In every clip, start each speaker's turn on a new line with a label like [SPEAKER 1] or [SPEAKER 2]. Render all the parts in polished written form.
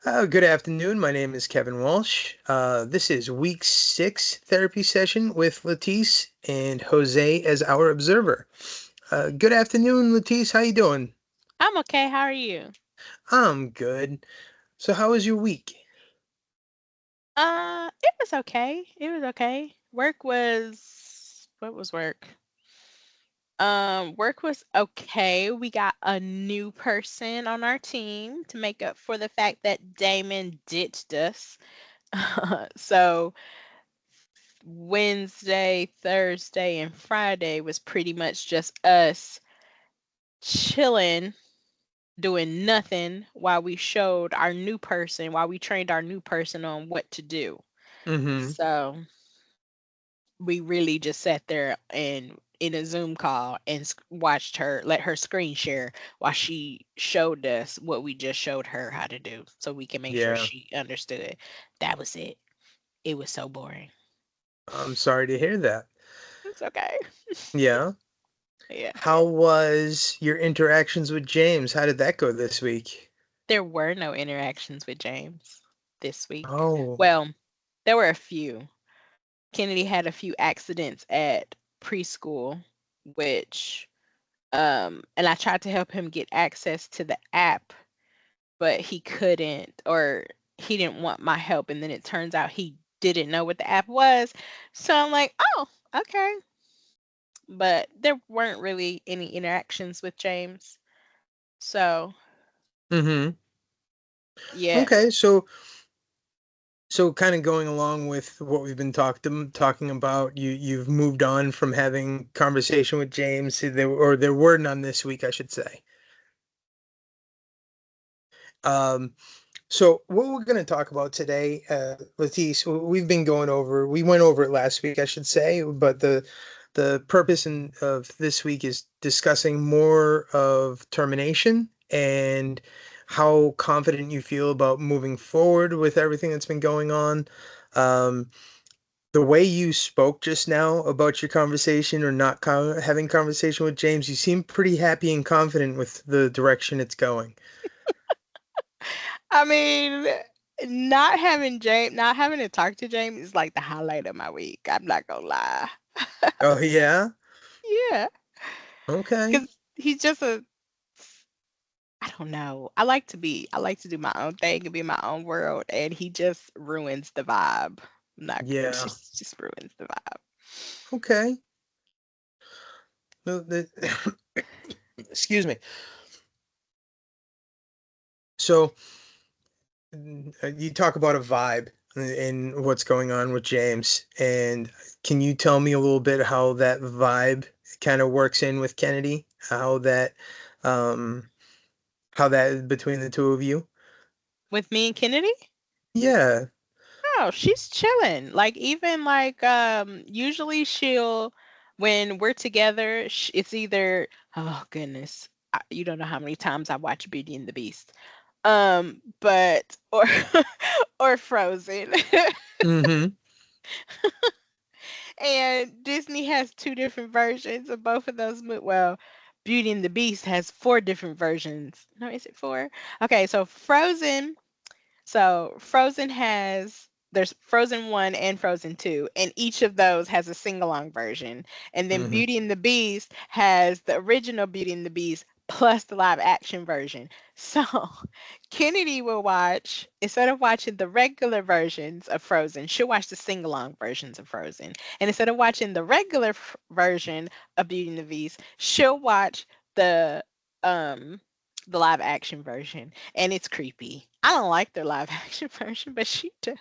[SPEAKER 1] Good afternoon. My name is Kevin Walsh. This is week 6 therapy session with Letice and Jose as our observer. Good afternoon, Letice. How you doing?
[SPEAKER 2] I'm okay. How are you?
[SPEAKER 1] I'm good. So, how was your week?
[SPEAKER 2] It was okay. It was okay. What was work? Work was okay. We got a new person on our team to make up for the fact that Damon ditched us. So Wednesday, Thursday, and Friday was pretty much just us chilling, doing nothing while we trained our new person on what to do.
[SPEAKER 1] Mm-hmm.
[SPEAKER 2] So we really just sat there and in a Zoom call and watched her let her screen share while she showed us what we just showed her how to do so we can make sure
[SPEAKER 1] Yeah,
[SPEAKER 2] she understood it. That was it. It was so boring.
[SPEAKER 1] I'm sorry to hear that.
[SPEAKER 2] It's okay.
[SPEAKER 1] Yeah.
[SPEAKER 2] Yeah.
[SPEAKER 1] How was your interactions with James? How did that go this week?
[SPEAKER 2] There were no interactions with James this week.
[SPEAKER 1] Oh.
[SPEAKER 2] Well, there were a few. Kennedy had a few accidents at preschool, which and I tried to help him get access to the app, but he couldn't, or he didn't want my help, and then it turns out he didn't know what the app was. So I'm like, "Oh, okay." But there weren't really any interactions with James. So,
[SPEAKER 1] Mm-hmm.
[SPEAKER 2] yeah.
[SPEAKER 1] Okay, so kind of going along with what we've been talking about, you've moved on from having conversation with James, there were none this week, I should say. Um, so what we're going to talk about today, Latice, we went over it last week, I should say, but the purpose of this week is discussing more of termination and how confident you feel about moving forward with everything that's been going on. Um, the way you spoke just now about your conversation or not having conversation with James, you seem pretty happy and confident with the direction it's going.
[SPEAKER 2] I mean, not having to talk to James is like the highlight of my week. I'm not gonna lie.
[SPEAKER 1] Oh yeah?
[SPEAKER 2] Yeah,
[SPEAKER 1] Okay.
[SPEAKER 2] because he's just I don't know. I like to do my own thing and be in my own world, and he just ruins the vibe. I'm not gonna
[SPEAKER 1] Yeah.
[SPEAKER 2] just ruins the vibe.
[SPEAKER 1] Okay. Well, excuse me. So you talk about a vibe and what's going on with James, and can you tell me a little bit how that vibe kind of works in with Kennedy? Um, how that between the two of you?
[SPEAKER 2] With me and Kennedy?
[SPEAKER 1] Yeah.
[SPEAKER 2] Oh, she's chilling. Like even like usually she'll when we're together, it's either oh goodness, you don't know how many times I watch Beauty and the Beast. But or or Frozen.
[SPEAKER 1] Mm-hmm.
[SPEAKER 2] And Disney has two different versions of both of those. Well, Beauty and the Beast has four different versions. No, is it four? Okay, so Frozen. So Frozen has there's Frozen 1 and Frozen 2, and each of those has a sing-along version. And then
[SPEAKER 1] Mm-hmm.
[SPEAKER 2] Beauty and the Beast has the original Beauty and the Beast plus the live action version. So Kennedy will watch, instead of watching the regular versions of Frozen, she'll watch the sing-along versions of Frozen. And instead of watching the regular version of Beauty and the Beast, she'll watch the um the live action version, and it's creepy. I don't like their live action version, but she does.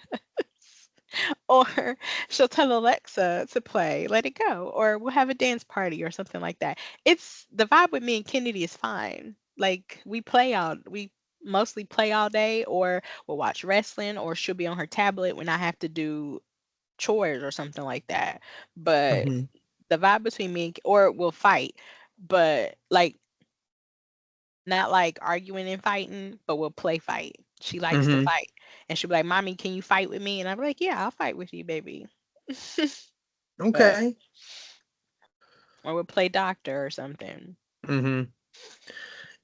[SPEAKER 2] Or she'll tell Alexa to play Let It Go, or we'll have a dance party or something like that. It's the vibe with me and Kennedy is fine. Like we mostly play all day, or we'll watch wrestling, or she'll be on her tablet when I have to do chores or something like that. But
[SPEAKER 1] Mm-hmm.
[SPEAKER 2] the vibe between me or we'll fight, but like not like arguing and fighting, but we'll play fight. She likes to
[SPEAKER 1] Mm-hmm.
[SPEAKER 2] fight. And she'll be like, "Mommy, can you fight with me?" And I'll be like, "Yeah, I'll fight with you, baby." But
[SPEAKER 1] Okay.
[SPEAKER 2] or we'll play doctor or something.
[SPEAKER 1] Mm-hmm.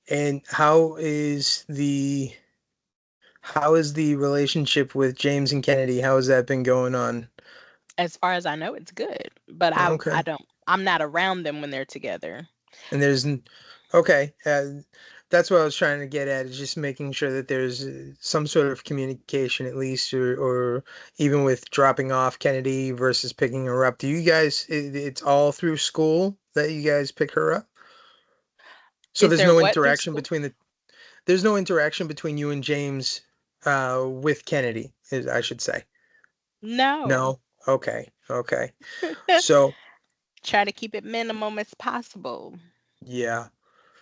[SPEAKER 1] And how is the How is the relationship with James and Kennedy? How has that been going on?
[SPEAKER 2] As far as I know, it's good, but I
[SPEAKER 1] Okay.
[SPEAKER 2] don't I'm not around them when they're together.
[SPEAKER 1] And okay, that's what I was trying to get at, is just making sure that there's some sort of communication at least, or even with dropping off Kennedy versus picking her up. Do you guys, it's all through school that you guys pick her up? So
[SPEAKER 2] Is
[SPEAKER 1] there's
[SPEAKER 2] there
[SPEAKER 1] no
[SPEAKER 2] what through
[SPEAKER 1] interaction
[SPEAKER 2] school?
[SPEAKER 1] between there's no interaction between you and James with Kennedy, I should say.
[SPEAKER 2] No.
[SPEAKER 1] No? Okay. Okay. So,
[SPEAKER 2] Try to keep it minimum as possible.
[SPEAKER 1] yeah.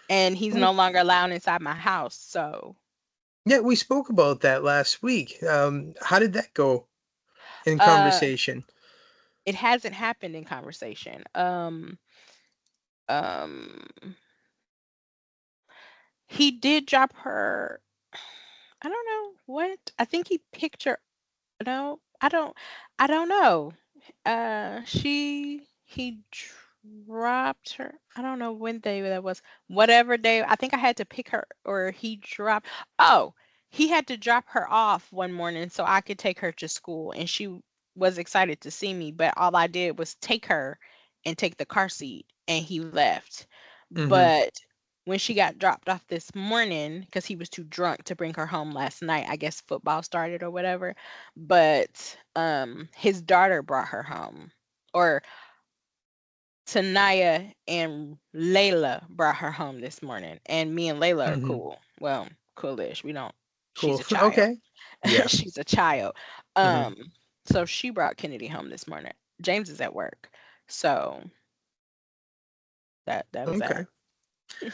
[SPEAKER 2] And he's no longer allowed inside my house, so
[SPEAKER 1] Yeah, we spoke about that last week. How did that go in
[SPEAKER 2] uh
[SPEAKER 1] conversation?
[SPEAKER 2] it hasn't happened in conversation. Um he did drop her. I don't know what. I think he picked her. No, I don't know. He dropped her. I don't know when day that was. Whatever day, I think I had to pick her, or he dropped. Oh, he had to drop her off one morning so I could take her to school, and she was excited to see me. But all I did was take her and take the car seat, and he left.
[SPEAKER 1] Mm-hmm.
[SPEAKER 2] But when she got dropped off this morning, because he was too drunk to bring her home last night, I guess football started or whatever, but his daughter brought her home, or Tanaya and Layla brought her home this morning, and me and Layla are
[SPEAKER 1] Mm-hmm.
[SPEAKER 2] cool. Well, coolish. We don't. She's
[SPEAKER 1] Cool.
[SPEAKER 2] a child.
[SPEAKER 1] Okay. Yeah.
[SPEAKER 2] She's a child.
[SPEAKER 1] Mm-hmm.
[SPEAKER 2] um so she brought Kennedy home this morning. James is at work, so that was that.
[SPEAKER 1] Okay.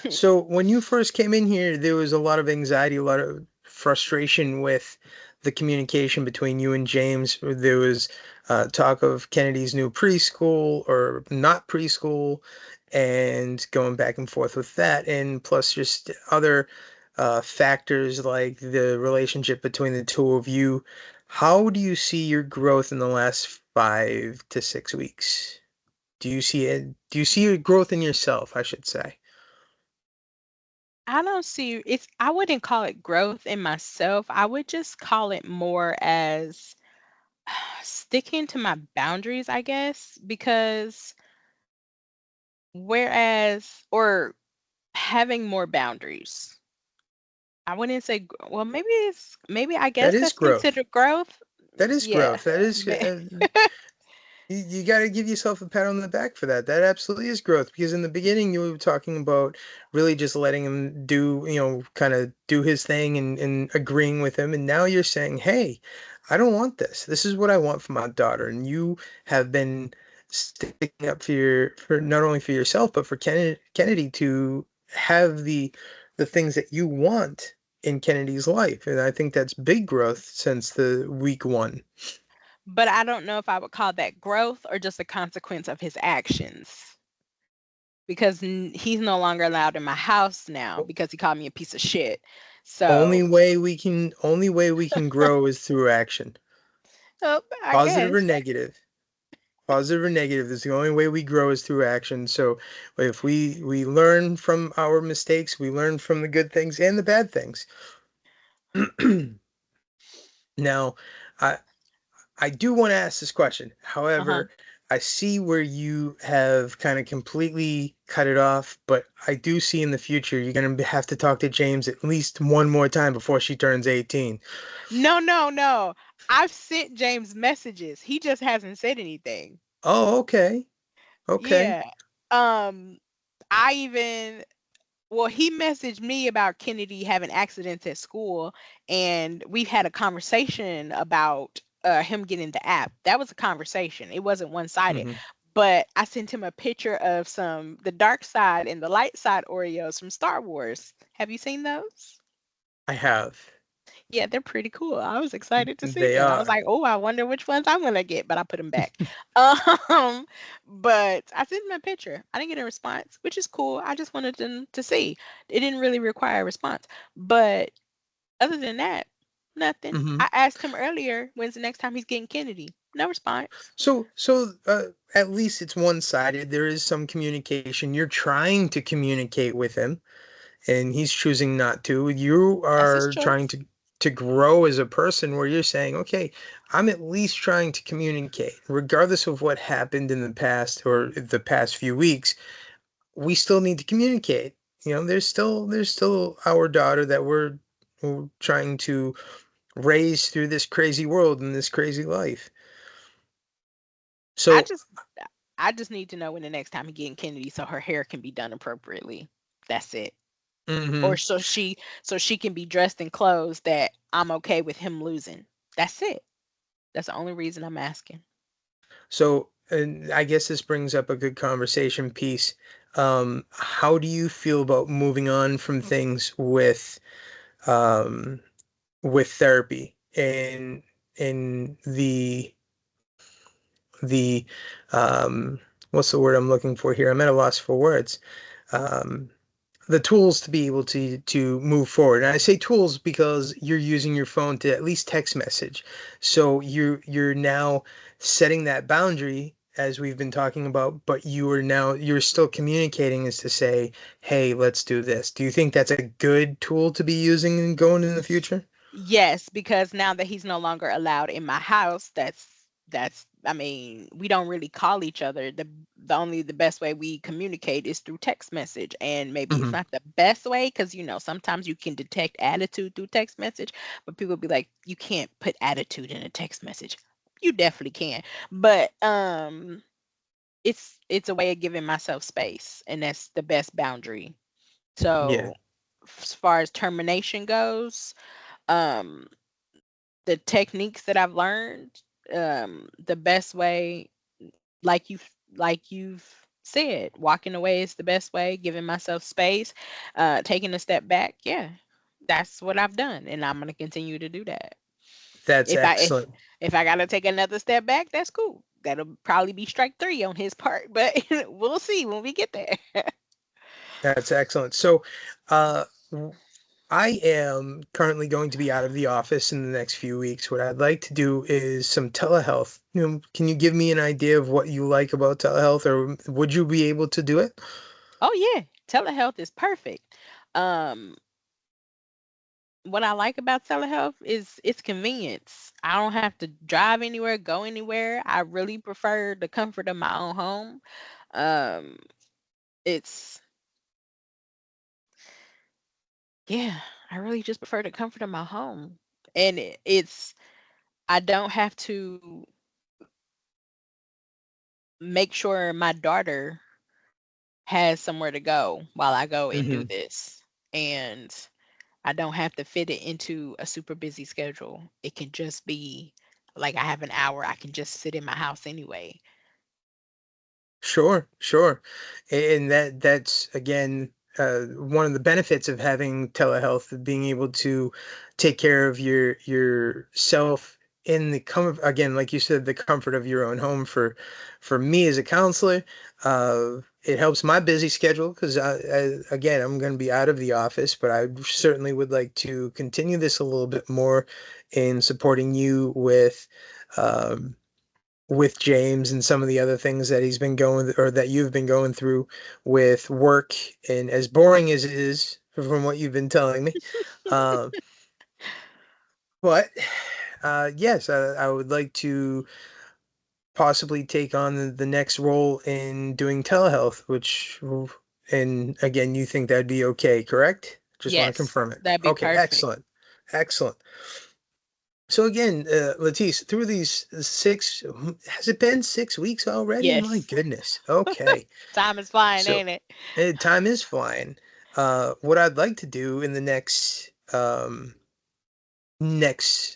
[SPEAKER 1] So when you first came in here, there was a lot of anxiety, a lot of frustration with the communication between you and James. There was talk of Kennedy's new preschool or not preschool, and going back and forth with that, and plus just other factors like the relationship between the two of you. How do you see your growth in the last 5 to 6 weeks? Do you see it? Do you see your growth in yourself, I should say?
[SPEAKER 2] I don't see it's I wouldn't call it growth in myself. I would just call it more as sticking to my boundaries, I guess, because or having more boundaries. I wouldn't say, well, maybe I
[SPEAKER 1] That
[SPEAKER 2] guess
[SPEAKER 1] is
[SPEAKER 2] that's
[SPEAKER 1] growth.
[SPEAKER 2] considered growth.
[SPEAKER 1] That is
[SPEAKER 2] Yeah.
[SPEAKER 1] growth. That is
[SPEAKER 2] ma-
[SPEAKER 1] you got to give yourself a pat on the back for that. That absolutely is growth, because in the beginning you were talking about really just letting him do, kind of do his thing, and agreeing with him. And now you're saying, hey, I don't want this. This is what I want for my daughter. And you have been sticking up for not only for yourself, but for Kennedy to have the things that you want in Kennedy's life. And I think that's big growth since the week one.
[SPEAKER 2] but I don't know if I would call that growth or just a consequence of his actions, because he's no longer allowed in my house now because he called me a piece of shit. So,
[SPEAKER 1] Only way we can grow is through action.
[SPEAKER 2] I
[SPEAKER 1] Positive or
[SPEAKER 2] guess.
[SPEAKER 1] negative. Positive or negative. Is the only way we grow is through action. So if we learn from our mistakes, we learn from the good things and the bad things. Now, I I do want to ask this question.
[SPEAKER 2] Uh-huh.
[SPEAKER 1] However, I see where you have kind of completely cut it off, but I do see in the future you're going to have to talk to James at least one more time before she turns 18.
[SPEAKER 2] No, no, no. I've sent James messages. He just hasn't said anything.
[SPEAKER 1] Oh, okay. Okay.
[SPEAKER 2] Yeah. Um, I even well, he messaged me about Kennedy having accidents at school, and we've had a conversation about him getting the app. That was a conversation. It wasn't one-sided.
[SPEAKER 1] Hmm.
[SPEAKER 2] But I sent him a picture of some the dark side and the light side Oreos from Star Wars. Have you seen those?
[SPEAKER 1] I have.
[SPEAKER 2] Yeah, they're pretty cool. I was excited to see
[SPEAKER 1] They
[SPEAKER 2] them. I was
[SPEAKER 1] are.
[SPEAKER 2] like, "Oh, I wonder which ones I'm gonna get," but I put them back. Um, but I sent him a picture. I didn't get a response, which is cool. I just wanted them to see. It didn't really require a response. But other than that, nothing.
[SPEAKER 1] Hmm.
[SPEAKER 2] I asked him earlier, when's the next time he's getting Kennedy? No response.
[SPEAKER 1] So at least it's one-sided. There is some communication. You're trying to communicate with him, and he's choosing not to. You
[SPEAKER 2] That's his
[SPEAKER 1] are trying
[SPEAKER 2] choice.
[SPEAKER 1] to. to grow as a person where you're saying, okay, I'm at least trying to communicate, regardless of what happened in the past or the past few weeks, we still need to communicate. There's still our daughter that we're trying to raise through this crazy world and this crazy life.
[SPEAKER 2] I
[SPEAKER 1] So,
[SPEAKER 2] just I just need to know when the next time he getting Kennedy so her hair can be done appropriately. That's it. Or
[SPEAKER 1] mhm.
[SPEAKER 2] so she can be dressed in clothes that I'm okay with him losing. That's it. That's the only reason I'm asking.
[SPEAKER 1] So, and I guess this brings up a good conversation piece. How do you feel about moving on from things um, with therapy and in the what's the word I'm looking for here? I'm at a loss for words. Um, the tools to be able to move forward. And I say tools because you're using your phone to at least text message. So you're now setting that boundary as we've been talking about, but you're still communicating as to say, hey, let's do this. Do you think that's a good tool to be using and going in the future?
[SPEAKER 2] Yes, because now that he's no longer allowed in my house, that's I mean, we don't really call each other. The best way we communicate is through text message. And maybe it's
[SPEAKER 1] Hmm.
[SPEAKER 2] not the best way because sometimes you can detect attitude through text message, but people be like, you can't put attitude in a text message. You definitely can. But it's a way of giving myself space, and that's the best boundary.
[SPEAKER 1] Yeah,
[SPEAKER 2] So as far as termination goes, um the techniques that I've learned, the best way, like you've said, walking away is the best way, giving myself space, taking a step back. Yeah, that's what I've done, and I'm gonna continue to do that.
[SPEAKER 1] that's
[SPEAKER 2] If I if
[SPEAKER 1] excellent.
[SPEAKER 2] if I gotta take another step back, that's cool. That'll probably be strike three on his part, but we'll see when we get there.
[SPEAKER 1] That's excellent. So, uh, I am currently going to be out of the office in the next few weeks. What I'd like to do is some telehealth. Can you give me an idea of what you like about telehealth, or would you be able to do it?
[SPEAKER 2] Oh yeah, telehealth is perfect. Um, what I like about telehealth is its convenience. I don't have to drive anywhere, go anywhere. I really prefer the comfort of my own home. Um, it's yeah, I really just prefer the comfort of my home. And it's I don't have to make sure my daughter has somewhere to go while I go and do
[SPEAKER 1] Hmm.
[SPEAKER 2] this. And I don't have to fit it into a super busy schedule. It can just be like I have an hour, I can just sit in my house anyway.
[SPEAKER 1] Sure, sure. And that's again one of the benefits of having telehealth, of being able to take care of yourself in the comfort, again, like you said, the comfort of your own home. For me as a counselor, it helps my busy schedule because again, I'm going to be out of the office, but I certainly would like to continue this a little bit more in supporting you um, with James and some of the other things that he's been going or that you've been going through with work, and as boring as it is from what you've been telling me. Um, but yes, I would like to possibly take on the next role in doing telehealth, and again, you think that'd be okay, correct? Just want to
[SPEAKER 2] Yes,
[SPEAKER 1] confirm it.
[SPEAKER 2] that'd be
[SPEAKER 1] Okay,
[SPEAKER 2] perfect.
[SPEAKER 1] excellent. Excellent. So again, Latisse, through these has it been 6 weeks already? My
[SPEAKER 2] Yes.
[SPEAKER 1] goodness. Okay.
[SPEAKER 2] Time is flying,
[SPEAKER 1] So
[SPEAKER 2] ain't it?
[SPEAKER 1] time is flying. What I'd like to do in the next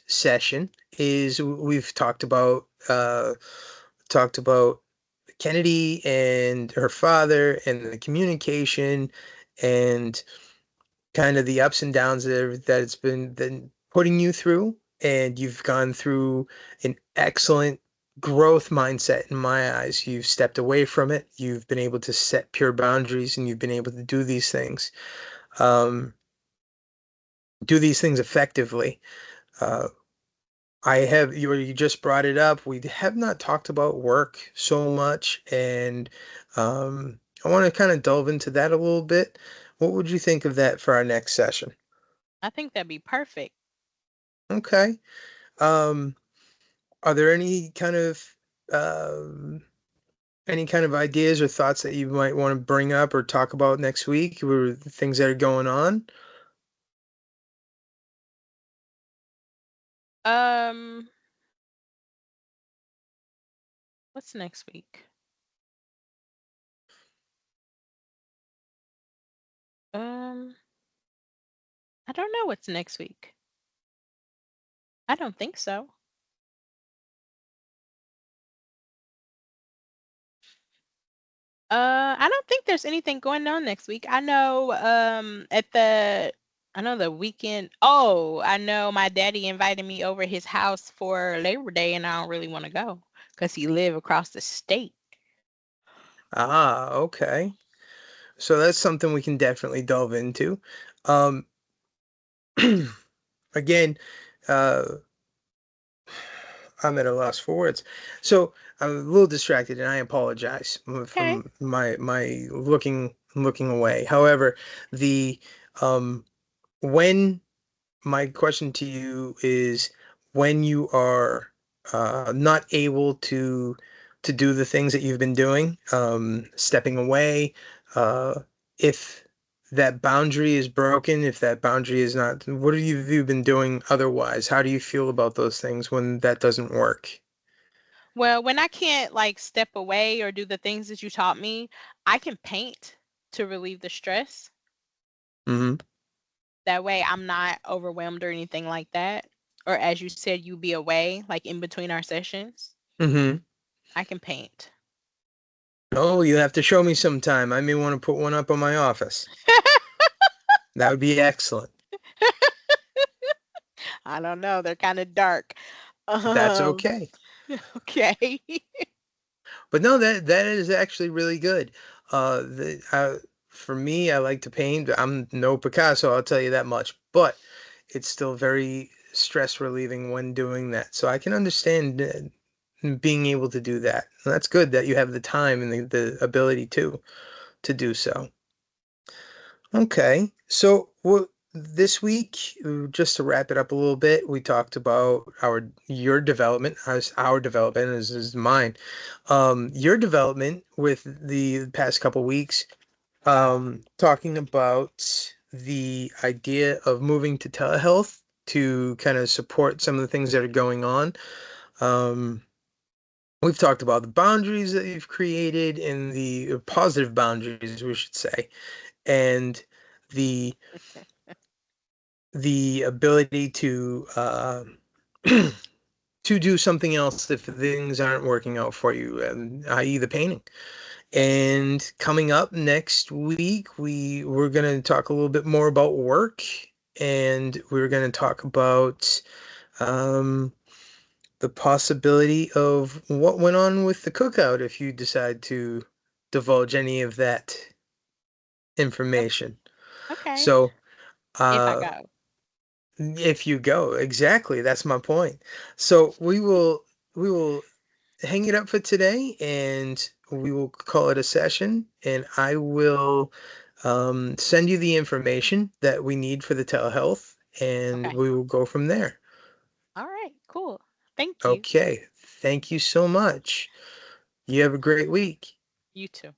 [SPEAKER 1] session is we've talked about Kennedy and her father and the communication and kind of the ups and downs that it's been putting you through, and you've gone through an excellent growth mindset in my eyes. You've stepped away from it. You've been able to set pure boundaries, and you've been able to um, do these things effectively. Uh, you just brought it up. We have not talked about work so much, and I want to kind of delve into that a little bit. What would you think of that for our next session?
[SPEAKER 2] I think that'd be perfect.
[SPEAKER 1] Okay. Um, are there um, any kind of ideas or thoughts that you might want to bring up or talk about next week, or things that are going on?
[SPEAKER 2] Um, what's next week? Um, I don't know what's next week. I don't think so. I don't think there's anything going on next week. I know the weekend. Oh, I know my daddy invited me over his house for Labor Day, and I don't really want to go because he live across the state.
[SPEAKER 1] Ah, okay. So that's something we can definitely delve into. Um, again, uh, I'm at a loss for words. So I'm a little distracted, and I apologize
[SPEAKER 2] Okay.
[SPEAKER 1] from my looking away. However, the when my question to you is when you are not able to do the things that you've been doing, stepping away, if that boundary is broken, if that boundary is not, what have you been doing otherwise? How do you feel about those things when that doesn't work?
[SPEAKER 2] Well, when I can't like step away or do the things that you taught me, I can paint to relieve the stress.
[SPEAKER 1] Hmm.
[SPEAKER 2] That way I'm not overwhelmed or anything like that. Or as you said, you be away, like in between our sessions.
[SPEAKER 1] Hmm.
[SPEAKER 2] I can paint.
[SPEAKER 1] Oh, you have to show me sometime. I may want to put one up on my office. That would be excellent.
[SPEAKER 2] I don't know, they're kind of dark.
[SPEAKER 1] That's
[SPEAKER 2] Um,
[SPEAKER 1] okay.
[SPEAKER 2] okay.
[SPEAKER 1] But no, that is actually really good. For me, I like to paint. I'm no Picasso, I'll tell you that much. But it's still very stress relieving when doing that. So I can understand being able to do that. And that's good that you have the time and the ability to do so. Okay, so this week, just to wrap it up a little bit, we talked about your development, as our development is mine. Your development with the past couple weeks, talking about the idea of moving to telehealth to kind of support some of the things that are going on. Um, we've talked about the boundaries that you've created and the positive boundaries, we should say, and the the ability to do something else if things aren't working out for you, i.e. the painting. And coming up next week, we're going to talk a little bit more about work, and we're going to talk about um, the possibility of what went on with the cookout if you decide to divulge any of that information.
[SPEAKER 2] Okay.
[SPEAKER 1] So,
[SPEAKER 2] If I
[SPEAKER 1] uh,
[SPEAKER 2] go.
[SPEAKER 1] if you go, exactly, that's my point. So we will hang it up for today, and we will call it a session, and I will send you the information that we need for the telehealth, and
[SPEAKER 2] Okay.
[SPEAKER 1] we will go from there.
[SPEAKER 2] All right. Cool. Thank you.
[SPEAKER 1] Okay, thank you so much. You have a great week.
[SPEAKER 2] You too.